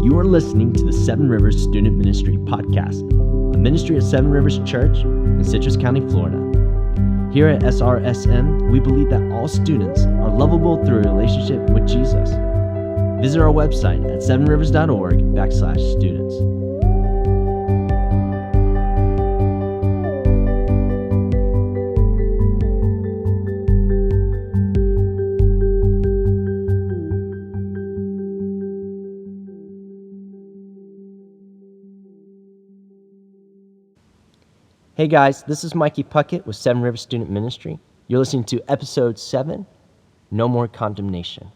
You are listening to the Seven Rivers Student Ministry Podcast, a ministry at Seven Rivers Church in Citrus County, Florida. Here at SRSM, we believe that all students are lovable through a relationship with Jesus. Visit our website at sevenrivers.org/students. Hey guys, this is Mikey Puckett with Seven Rivers Student Ministry. You're listening to episode 7, No More Condemnation.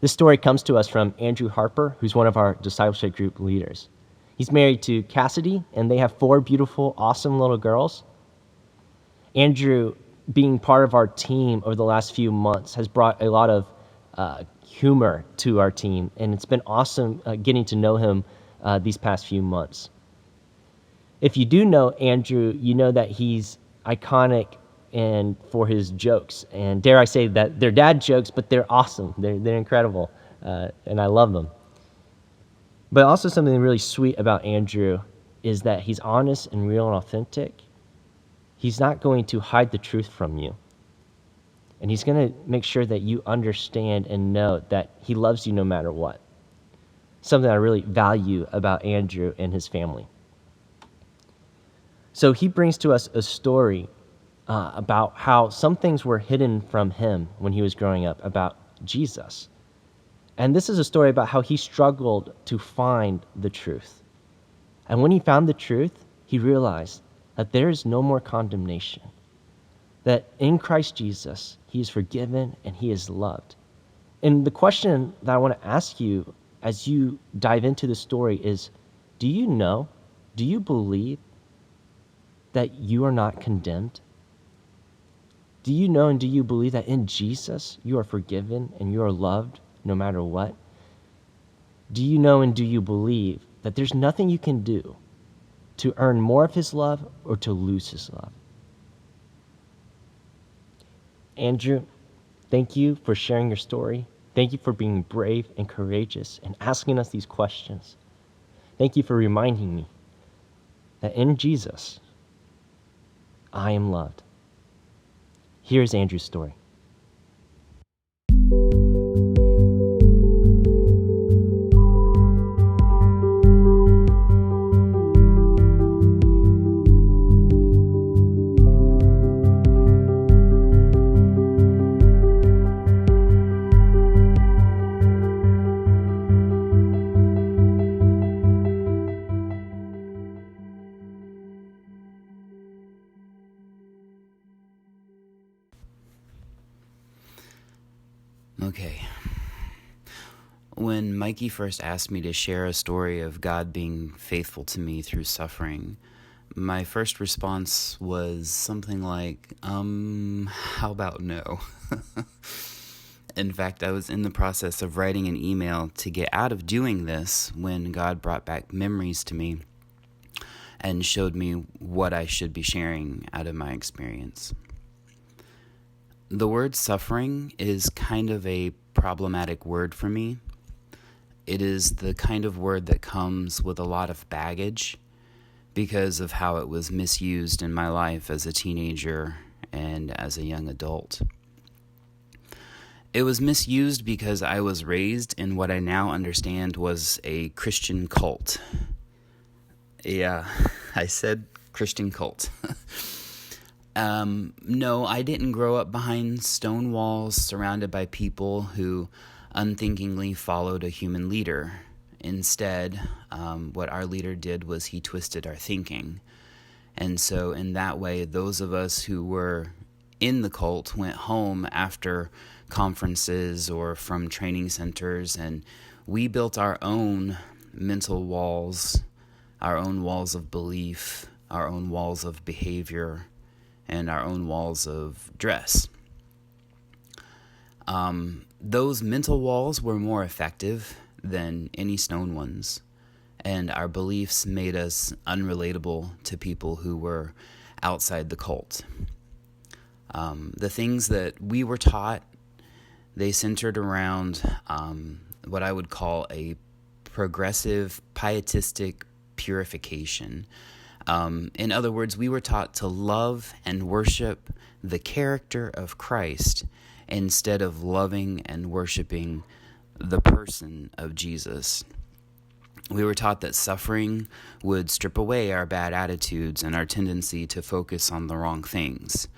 This story comes to us from Andrew Harper, who's one of our discipleship group leaders. He's married to Cassidy, and they have 4 beautiful, awesome little girls. Andrew, being part of our team over the last few months, has brought a lot of humor to our team, and it's been awesome getting to know him these past few months. If you do know Andrew, you know that he's iconic and for his jokes. And dare I say that they're dad jokes, but they're awesome. They're incredible, and I love them. But also something really sweet about Andrew is that he's honest and real and authentic. He's not going to hide the truth from you. And he's going to make sure that you understand and know that he loves you no matter what. Something I really value about Andrew and his family. So he brings to us a story about how some things were hidden from him when he was growing up about Jesus. And this is a story about how he struggled to find the truth. And when he found the truth, he realized that there is no more condemnation. That in Christ Jesus, he is forgiven and he is loved. And the question that I want to ask you as you dive into the story is, do you believe that you are not condemned? Do you know and do you believe that in Jesus you are forgiven and you are loved no matter what? Do you know and do you believe that there's nothing you can do to earn more of his love or to lose his love? Andrew, thank you for sharing your story. Thank you for being brave and courageous and asking us these questions. Thank you for reminding me that in Jesus, I am loved. Here's Andrew's story. Okay. When Mikey first asked me to share a story of God being faithful to me through suffering, my first response was something like, how about no? In fact, I was in the process of writing an email to get out of doing this when God brought back memories to me and showed me what I should be sharing out of my experience. The word suffering is kind of a problematic word for me. It is the kind of word that comes with a lot of baggage because of how it was misused in my life as a teenager and as a young adult. It was misused because I was raised in what I now understand was a Christian cult. Yeah, I said Christian cult. No, I didn't grow up behind stone walls surrounded by people who unthinkingly followed a human leader. Instead, what our leader did was he twisted our thinking. And so in that way, those of us who were in the cult went home after conferences or from training centers, and we built our own mental walls, our own walls of belief, our own walls of behavior, and our own walls of dress. Those mental walls were more effective than any stone ones, and our beliefs made us unrelatable to people who were outside the cult. The things that we were taught, they centered around what I would call a progressive, pietistic purification. In other words, we were taught to love and worship the character of Christ instead of loving and worshiping the person of Jesus. We were taught that suffering would strip away our bad attitudes and our tendency to focus on the wrong things.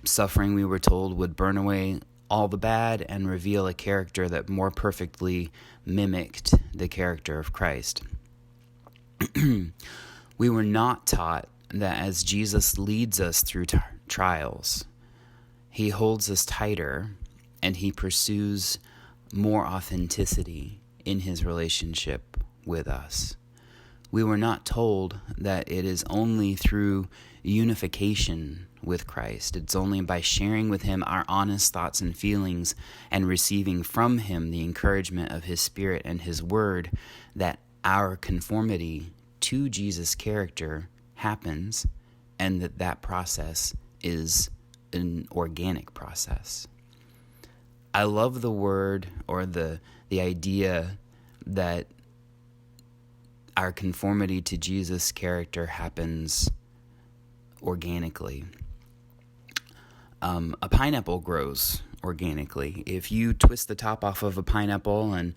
Suffering, we were told, would burn away all the bad and reveal a character that more perfectly mimicked the character of Christ. We were not taught that as Jesus leads us through trials, he holds us tighter and he pursues more authenticity in his relationship with us. We were not told that it is only through unification with Christ. It's only by sharing with him our honest thoughts and feelings and receiving from him the encouragement of his Spirit and his word that our conformity to Jesus' character happens, and that process is an organic process. I love the word or the idea that our conformity to Jesus' character happens organically. A pineapple grows organically. If you twist the top off of a pineapple and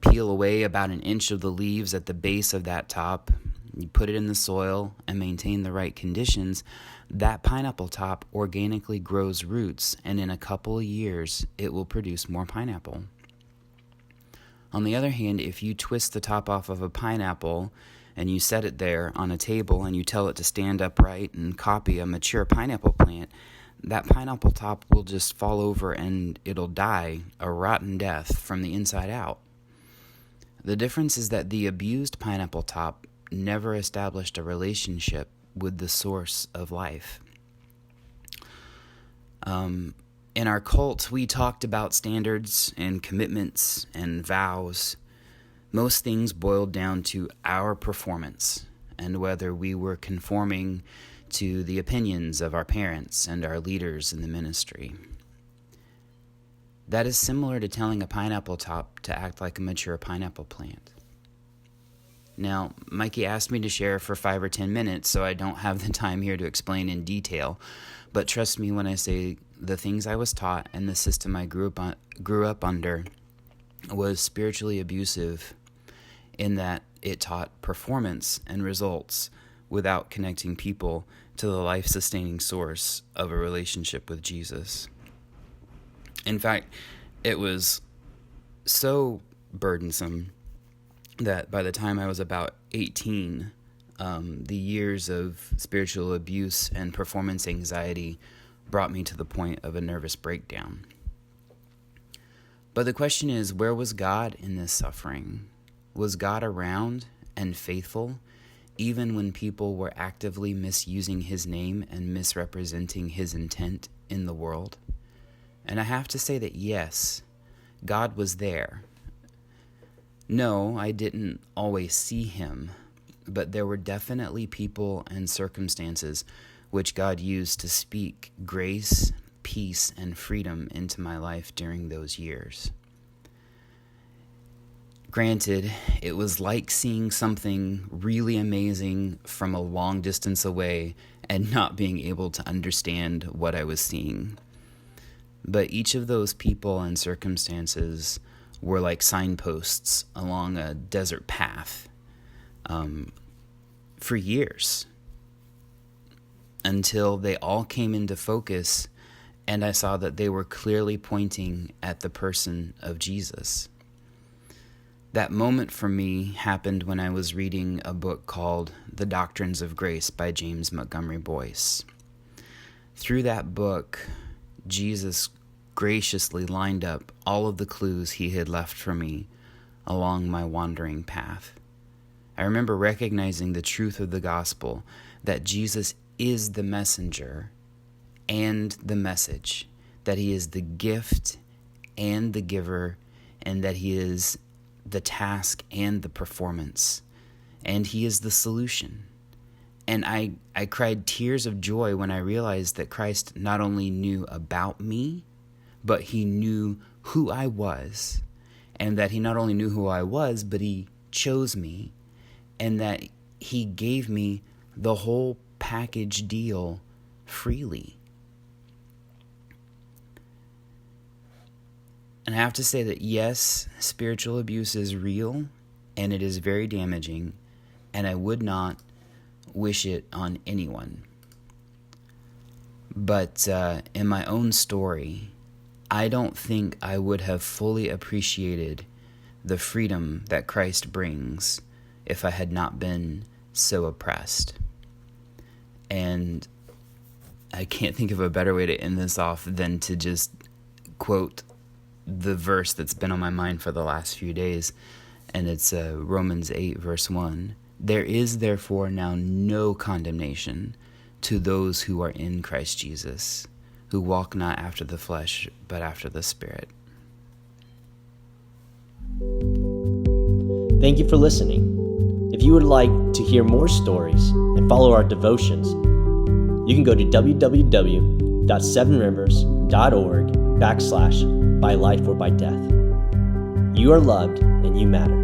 peel away about an inch of the leaves at the base of that top, you put it in the soil and maintain the right conditions, that pineapple top organically grows roots, and in a couple of years, it will produce more pineapple. On the other hand, if you twist the top off of a pineapple and you set it there on a table and you tell it to stand upright and copy a mature pineapple plant, that pineapple top will just fall over and it'll die a rotten death from the inside out. The difference is that the abused pineapple top never established a relationship with the source of life. In our cult, we talked about standards and commitments and vows. Most things boiled down to our performance and whether we were conforming to the opinions of our parents and our leaders in the ministry. That is similar to telling a pineapple top to act like a mature pineapple plant. Now, Mikey asked me to share for 5 or 10 minutes, so I don't have the time here to explain in detail. But trust me when I say the things I was taught and the system I grew up under was spiritually abusive in that it taught performance and results without connecting people to the life-sustaining source of a relationship with Jesus. In fact, it was so burdensome that by the time I was about 18, the years of spiritual abuse and performance anxiety brought me to the point of a nervous breakdown. But the question is, where was God in this suffering? Was God around and faithful, even when people were actively misusing his name and misrepresenting his intent in the world? And I have to say that yes, God was there. No, I didn't always see him, but there were definitely people and circumstances which God used to speak grace, peace, and freedom into my life during those years. Granted, it was like seeing something really amazing from a long distance away and not being able to understand what I was seeing. But each of those people and circumstances were like signposts along a desert path for years, until they all came into focus and I saw that they were clearly pointing at the person of Jesus. That moment for me happened when I was reading a book called The Doctrines of Grace by James Montgomery Boyce. Through that book, Jesus graciously lined up all of the clues he had left for me along my wandering path. I remember recognizing the truth of the gospel, that Jesus is the messenger and the message, that he is the gift and the giver, and that he is the task and the performance, and he is the solution. And I cried tears of joy when I realized that Christ not only knew about me, but he knew who I was, and that he not only knew who I was, but he chose me, and that he gave me the whole package deal freely. And I have to say that yes, spiritual abuse is real, and it is very damaging, and I would not wish it on anyone. But in my own story, I don't think I would have fully appreciated the freedom that Christ brings if I had not been so oppressed. And I can't think of a better way to end this off than to just quote the verse that's been on my mind for the last few days, and it's Romans 8, verse 1. There is therefore now no condemnation to those who are in Christ Jesus, who walk not after the flesh, but after the Spirit. Thank you for listening. If you would like to hear more stories and follow our devotions, you can go to www.sevenrivers.org/by life or by death. You are loved and you matter.